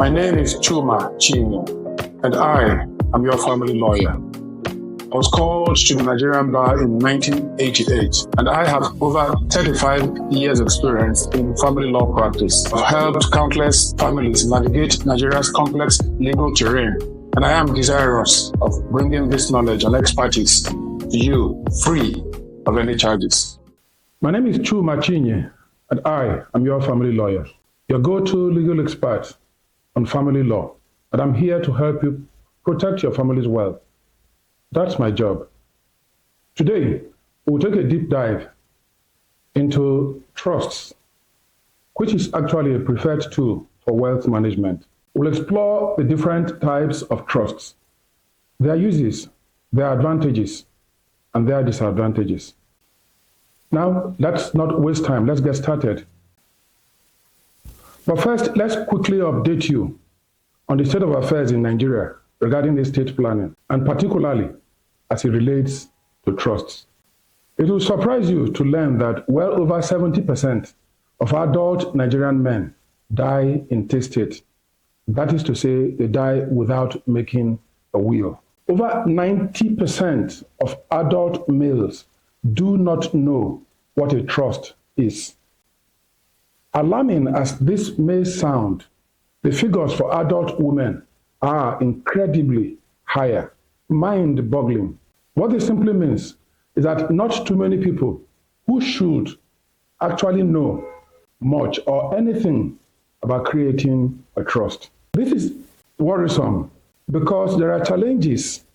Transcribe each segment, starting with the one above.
My name is Chuma Chinye, and I am your family lawyer. I was called to the Nigerian bar in 1988, and I have over 35 years experience in family law practice. I've helped countless families navigate Nigeria's complex legal terrain, and I am desirous of bringing this knowledge and expertise to you free of any charges. My name is Chuma Chinye, and I am your family lawyer, your go-to legal expert on family law, and I'm here to help you protect your family's wealth. That's my job. Today, we'll take a deep dive into trusts, which is actually a preferred tool for wealth management. We'll explore the different types of trusts, their uses, their advantages, and their disadvantages. Now, let's not waste time. Let's get started. But first, let's quickly update you on the state of affairs in Nigeria regarding estate planning, and particularly as it relates to trusts. It will surprise you to learn that well over 70% of adult Nigerian men die intestate. That is to say, they die without making a will. Over 90% of adult males do not know what a trust is. Alarming as this may sound, the figures for adult women are incredibly higher, mind-boggling. What this simply means is that not too many people who should actually know much or anything about creating a trust. This is worrisome because there are challenges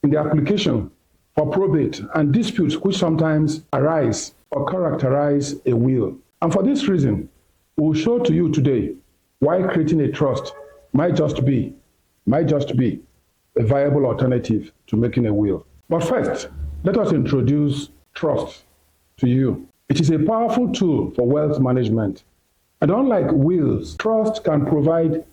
in the application for probate and disputes which sometimes arise or characterize a will. And for this reason, we'll show to you today why creating a trust might just be a viable alternative to making a will. But first, let us introduce trust to you. It is a powerful tool for wealth management. And unlike wills, trust can provide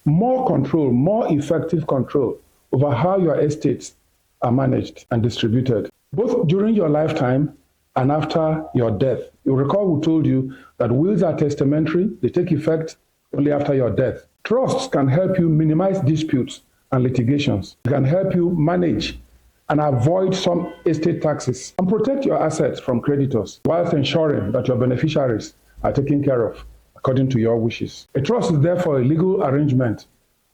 more control, more effective control over how your estates are managed and distributed, both during your lifetime and after your death. You'll recall we told you that wills are testamentary, they take effect only after your death. Trusts can help you minimize disputes and litigations. They can help you manage and avoid some estate taxes and protect your assets from creditors whilst ensuring that your beneficiaries are taken care of according to your wishes. A trust is therefore a legal arrangement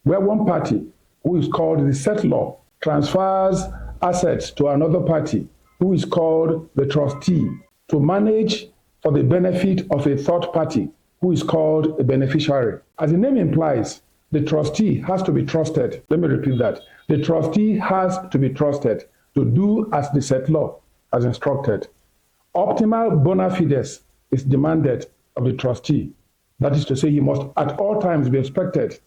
where one party, who is called the settlor, transfers assets to another party, who is called the trustee, to manage for the benefit of a third party, who is called a beneficiary. As the name implies, the trustee has to be trusted. Let me repeat that. The trustee has to be trusted to do as the settlor has instructed. Optimal bona fides is demanded of the trustee. That is to say, he must at all times be expected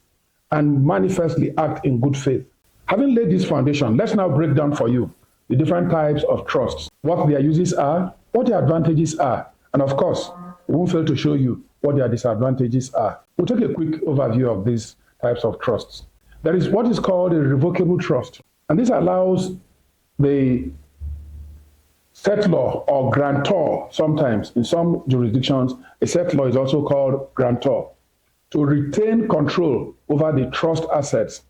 and manifestly act in good faith. Having laid this foundation, let's now break down for you the different types of trusts, what their uses are, what their advantages are, and of course, we won't fail to show you what their disadvantages are. We'll take a quick overview of these types of trusts. There is what is called a revocable trust, and this allows the settlor or grantor, sometimes in some jurisdictions, a settlor is also called grantor, to retain control over the trust assets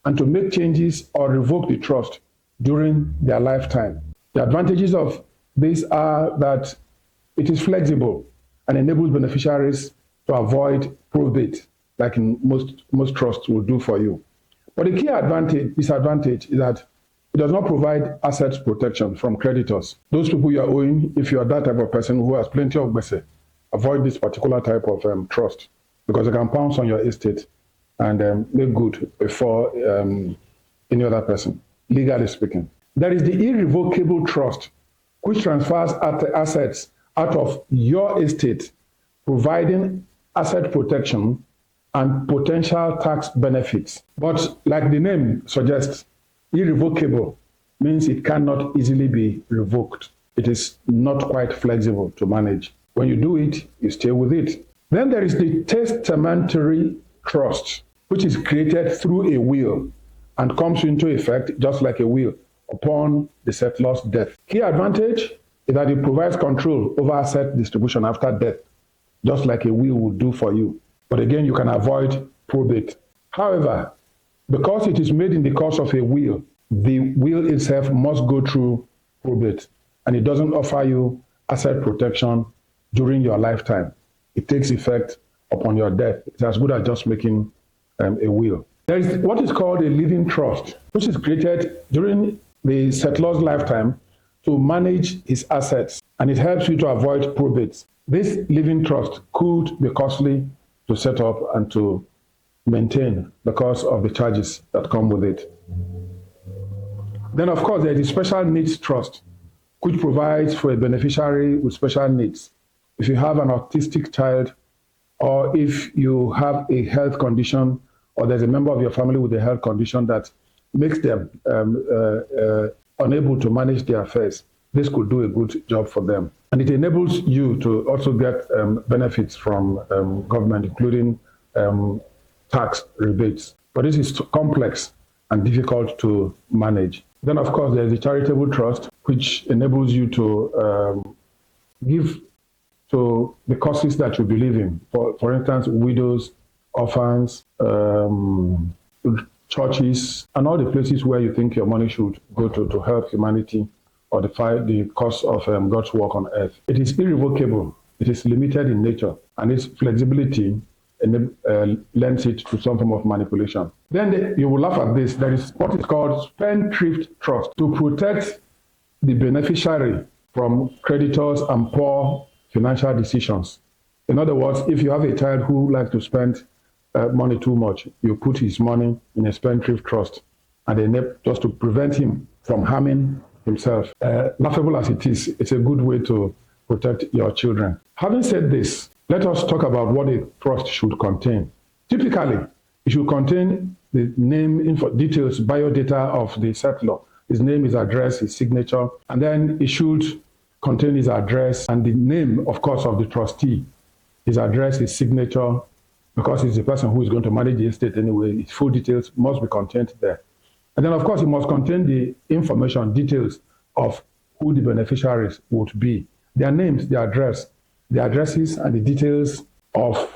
and to make changes or revoke the trust during their lifetime. The advantages of this are that it is flexible and enables beneficiaries to avoid probate, like in most trusts will do for you. But the key disadvantage is that it does not provide assets protection from creditors. Those people you are owing, if you are that type of person who has plenty of gbese, avoid this particular type of trust because they can pounce on your estate and make good before any other person, legally speaking. There is the irrevocable trust, which transfers assets out of your estate, providing asset protection and potential tax benefits. But like the name suggests, irrevocable means it cannot easily be revoked. It is not quite flexible to manage. When you do it, you stay with it. Then there is the testamentary trust, which is created through a will and comes into effect just like a will upon the settlor's death. Key advantage is that it provides control over asset distribution after death, just like a will would do for you. But again, you can avoid probate. However, because it is made in the course of a will, the will itself must go through probate, and it doesn't offer you asset protection during your lifetime. It takes effect upon your death. It's as good as just making a will. There is what is called a living trust, which is created during the settlor's lifetime to manage his assets, and it helps you to avoid probate. This living trust could be costly to set up and to maintain because of the charges that come with it. Then, of course, there is a special needs trust, which provides for a beneficiary with special needs. If you have an autistic child, or if you have a health condition, or there's a member of your family with a health condition that makes them unable to manage their affairs, this could do a good job for them. And it enables you to also get benefits from government, including tax rebates. But this is complex and difficult to manage. Then, of course, there's a charitable trust, which enables you to give to the causes that you believe in. For instance, widows, orphans, churches, and all the places where you think your money should go to help humanity or the cause of God's work on earth. It is irrevocable. It is limited in nature, and its flexibility lends it to some form of manipulation. Then you will laugh at this. There is what is called spendthrift trust to protect the beneficiary from creditors and poor financial decisions. In other words, if you have a child who likes to spend money too much, you put his money in a spendthrift trust, and just to prevent him from harming himself. Laughable as it is, it's a good way to protect your children. Having said this, let us talk about what a trust should contain. Typically, it should contain the name, details, biodata of the settlor, his name, his address, his signature, and then it should contain his address and the name, of course, of the trustee, his address, his signature, because he's the person who is going to manage the estate anyway. His full details must be contained there. And then, of course, it must contain the information, details of who the beneficiaries would be, their names, their address, the addresses, and the details of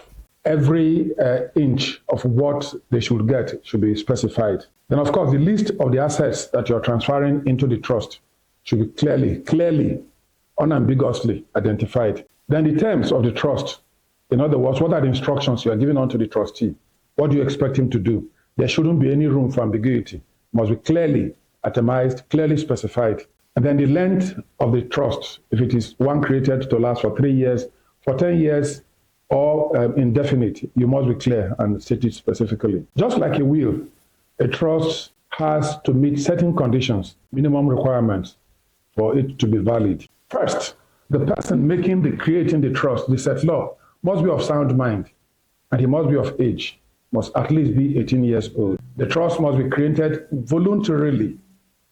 every inch of what they should get should be specified. Then, of course, the list of the assets that you're transferring into the trust should be clearly, unambiguously identified. Then the terms of the trust, in other words, what are the instructions you are giving on to the trustee? What do you expect him to do? There shouldn't be any room for ambiguity. It must be clearly itemized, clearly specified. And then the length of the trust, if it is one created to last for 3 years, for 10 years, or indefinite, you must be clear and state it specifically. Just like a will, a trust has to meet certain conditions, minimum requirements for it to be valid. First, the person creating the trust, the settlor, must be of sound mind, and he must be of age, must at least be 18 years old. The trust must be created voluntarily.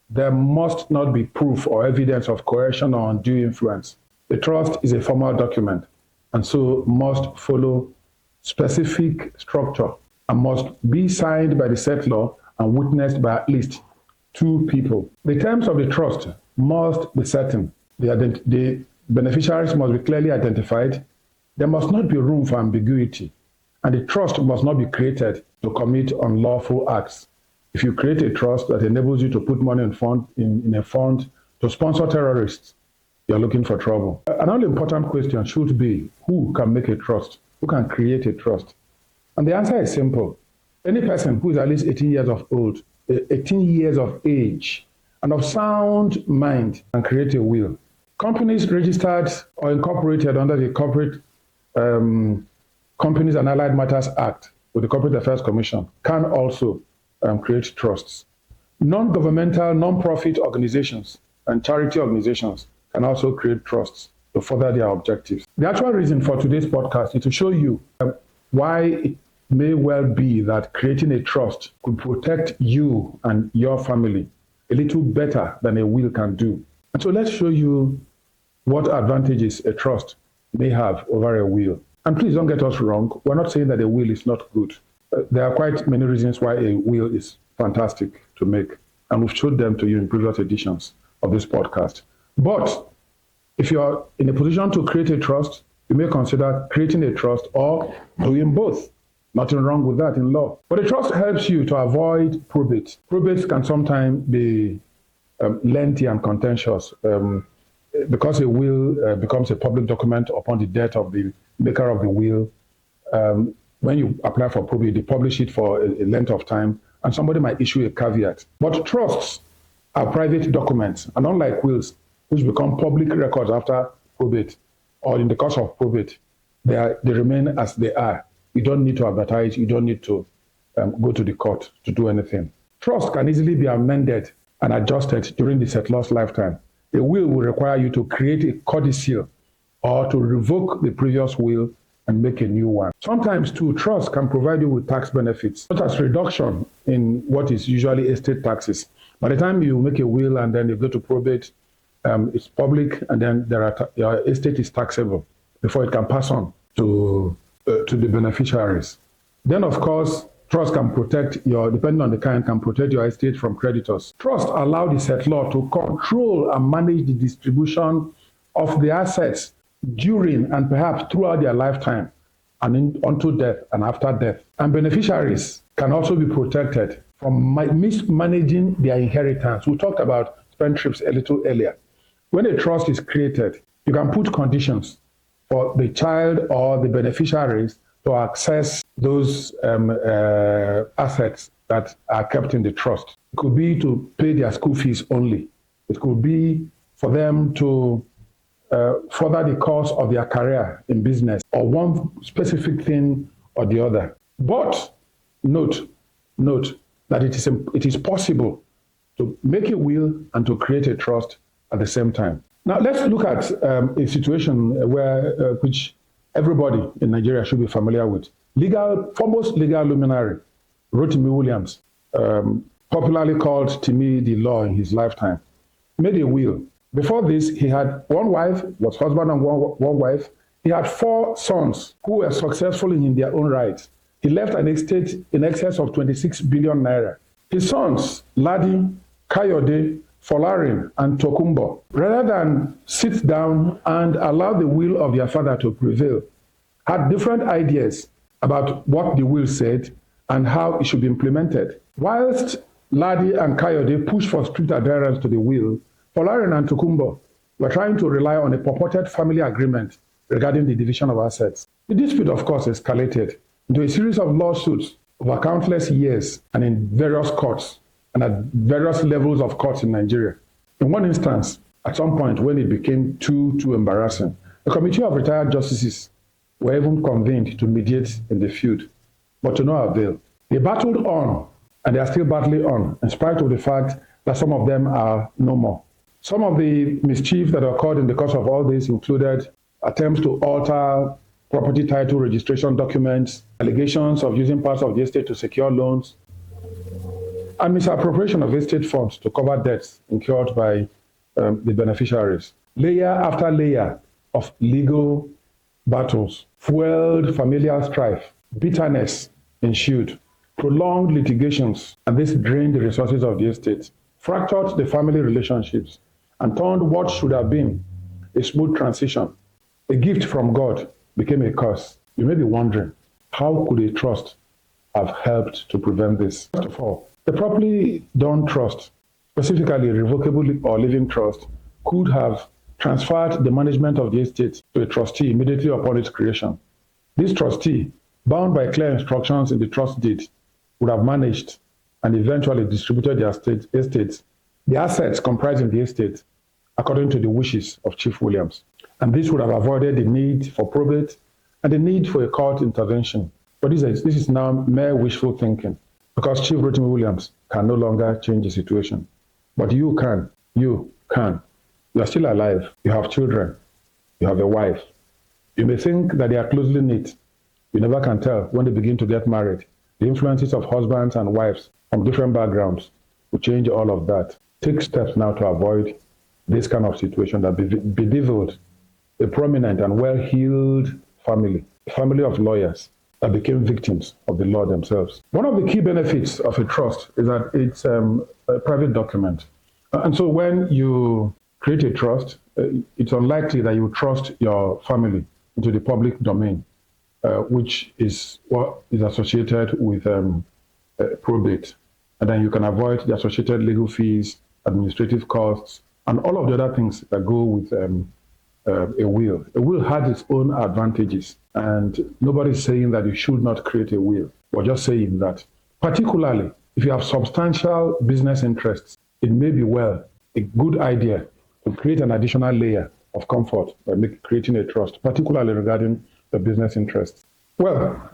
There must not be proof or evidence of coercion or undue influence. The trust is a formal document, and so must follow specific structure and must be signed by the settlor and witnessed by at least 2 people. The terms of the trust must be certain. The beneficiaries must be clearly identified. There must not be room for ambiguity, and the trust must not be created to commit unlawful acts. If you create a trust that enables you to put money in a fund to sponsor terrorists, you're looking for trouble. Another important question should be, who can make a trust? Who can create a trust? And the answer is simple. Any person who is at least 18 years of age, and of sound mind can create a will. Companies registered or incorporated under the Corporate Companies and Allied Matters Act with the Corporate Affairs Commission can also create trusts. Non-governmental, non-profit organizations and charity organizations can also create trusts to further their objectives. The actual reason for today's podcast is to show you why it may well be that creating a trust could protect you and your family a little better than a will can do. And so let's show you what advantages a trust may have over a will. And please don't get us wrong. We're not saying that a will is not good. There are quite many reasons why a will is fantastic to make, and we've showed them to you in previous editions of this podcast. But if you're in a position to create a trust, you may consider creating a trust or doing both. Nothing wrong with that in law. But a trust helps you to avoid probate. Probates can sometimes be lengthy and contentious because a will becomes a public document upon the death of the maker of the will. When you apply for probate, they publish it for a length of time, and somebody might issue a caveat. But trusts are private documents, and unlike wills, which become public records after probate or in the course of probate, they remain as they are. You don't need to advertise. You don't need to go to the court to do anything. Trust can easily be amended and adjusted during the settlor's lifetime. A will require you to create a codicil or to revoke the previous will and make a new one. Sometimes, too, trust can provide you with tax benefits, such as reduction in what is usually estate taxes. By the time you make a will and then you go to probate, it's public, and then your estate is taxable before it can pass on to the beneficiaries. Then, of course, trust can protect depending on the kind, can protect your estate from creditors. Trust allows the settlor to control and manage the distribution of the assets during and perhaps throughout their lifetime and unto death and after death. And beneficiaries can also be protected from mismanaging their inheritance. We talked about spendthrifts a little earlier. When a trust is created, you can put conditions for the child or the beneficiaries to access those assets that are kept in the trust. It could be to pay their school fees only. It could be for them to further the course of their career in business or one specific thing or the other. But note that it is possible to make a will and to create a trust at the same time. Now let's look at a situation which everybody in Nigeria should be familiar with. Foremost legal luminary, Rotimi Williams, popularly called Timi the Law in his lifetime, made a will. Before this, he had one wife, was husband and one wife. He had 4 sons who were successful in their own right. He left an estate in excess of 26 billion naira. His sons, Ladi, Kayode, Folarin, and Tokumbo, rather than sit down and allow the will of their father to prevail, had different ideas about what the will said and how it should be implemented. Whilst Ladi and Kayode pushed for strict adherence to the will, Folarin and Tokumbo were trying to rely on a purported family agreement regarding the division of assets. The dispute, of course, escalated into a series of lawsuits over countless years and in various courts and at various levels of courts in Nigeria. In one instance, at some point when it became too embarrassing, a committee of retired justices were even convened to mediate in the feud, but to no avail. They battled on, and they are still battling on, in spite of the fact that some of them are no more. Some of the mischief that occurred in the course of all this included attempts to alter property title registration documents, allegations of using parts of the estate to secure loans, and misappropriation of estate funds to cover debts incurred by the beneficiaries. Layer after layer of legal battles fueled familial strife. Bitterness ensued. Prolonged litigations, and this drained the resources of the estate, fractured the family relationships, and turned what should have been a smooth transition, a gift from God, became a curse. You may be wondering, how could a trust have helped to prevent this? First of all, a properly done trust, specifically a revocable or living trust, could have transferred the management of the estate to a trustee immediately upon its creation. This trustee, bound by clear instructions in the trust deed, would have managed and eventually distributed the estates, the assets comprising the estate, according to the wishes of Chief Williams. And this would have avoided the need for probate and the need for a court intervention. But this is now mere wishful thinking, because Chief Rotimi Williams can no longer change the situation. But you can. You can. You are still alive. You have children. You have a wife. You may think that they are closely knit. You never can tell when they begin to get married. The influences of husbands and wives from different backgrounds will change all of that. Take steps now to avoid this kind of situation that bedeviled a prominent and well-heeled family, a family of lawyers that became victims of the law themselves. One of the key benefits of a trust is that it's a private document. And so when you create a trust, it's unlikely that you trust your family into the public domain. which is what is associated with probate. And then you can avoid the associated legal fees, administrative costs, and all of the other things that go with a will. A will has its own advantages, and nobody's saying that you should not create a will. We're just saying that, particularly if you have substantial business interests, it may be a good idea to create an additional layer of comfort by creating a trust, particularly regarding the business interests. Well,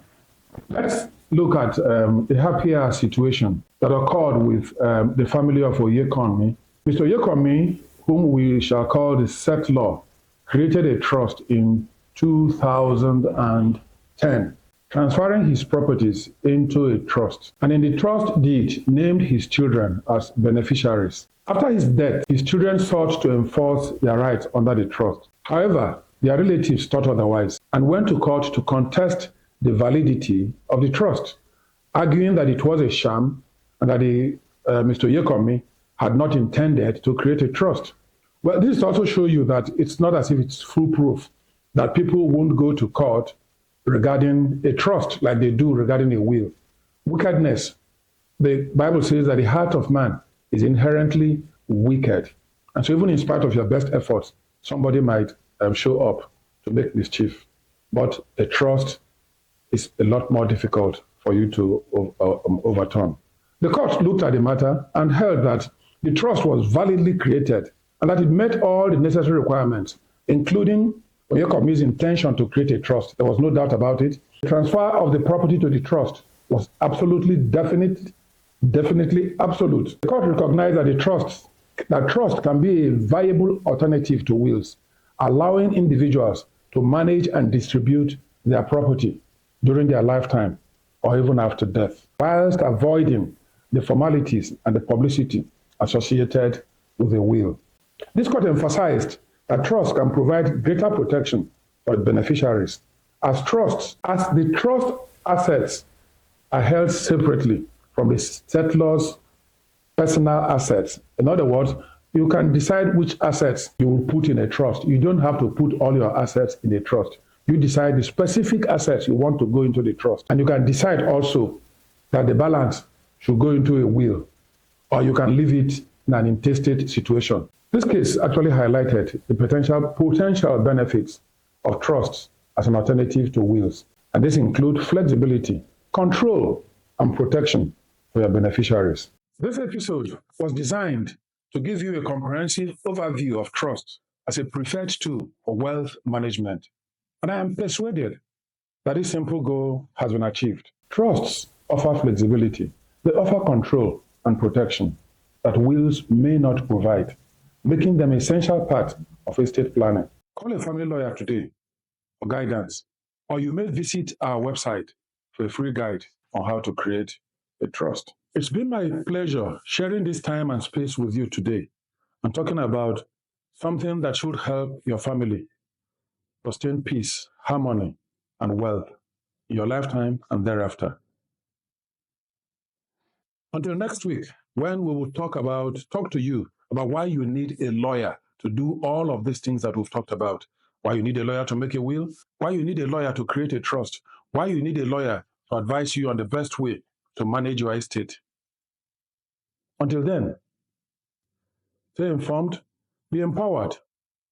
let's look at a happier situation that occurred with the family of Oyekanmi. Mr. Oyekanmi, whom we shall call the settlor, created a trust in 2010, transferring his properties into a trust, and in the trust deed named his children as beneficiaries. After his death, his children sought to enforce their rights under the trust. However, their relatives thought otherwise and went to court to contest the validity of the trust, arguing that it was a sham and that Mr. Oyekanmi had not intended to create a trust. Well, this also shows you that it's not as if it's foolproof, that people won't go to court regarding a trust like they do regarding a will. Wickedness, the Bible says that the heart of man is inherently wicked. And so even in spite of your best efforts, somebody might show up to make mischief. But a trust is a lot more difficult for you to overturn. The court looked at the matter and held that the trust was validly created and that it met all the necessary requirements, including Oyekanmi's intention to create a trust. There was no doubt about it. The transfer of the property to the trust was absolutely definitely absolute. The court recognized that trust can be a viable alternative to wills, allowing individuals to manage and distribute their property during their lifetime or even after death, whilst avoiding the formalities and the publicity associated with a will. This court emphasized that trust can provide greater protection for the beneficiaries, as the trust assets are held separately from the settlor's personal assets. In other words, you can decide which assets you will put in a trust. You don't have to put all your assets in a trust. You decide the specific assets you want to go into the trust. And you can decide also that the balance should go into a will, or you can leave it in an intestate situation. This case actually highlighted the potential benefits of trusts as an alternative to wills. And this include flexibility, control, and protection for your beneficiaries. This episode was designed to give you a comprehensive overview of trust as a preferred tool for wealth management. And I am persuaded that this simple goal has been achieved. Trusts offer flexibility. They offer control and protection that wills may not provide, making them an essential part of estate planning. Call a family lawyer today for guidance, or you may visit our website for a free guide on how to create a trust. It's been my pleasure sharing this time and space with you today and talking about something that should help your family sustain peace, harmony, and wealth in your lifetime and thereafter. Until next week, when we will talk to you about why you need a lawyer to do all of these things that we've talked about. Why you need a lawyer to make a will, why you need a lawyer to create a trust, why you need a lawyer to advise you on the best way to manage your estate. Until then, stay informed, be empowered,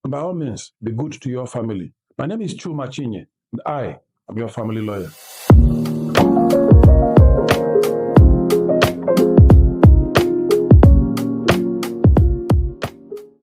and by all means, be good to your family. My name is Chuma Chinye, and I am your family lawyer.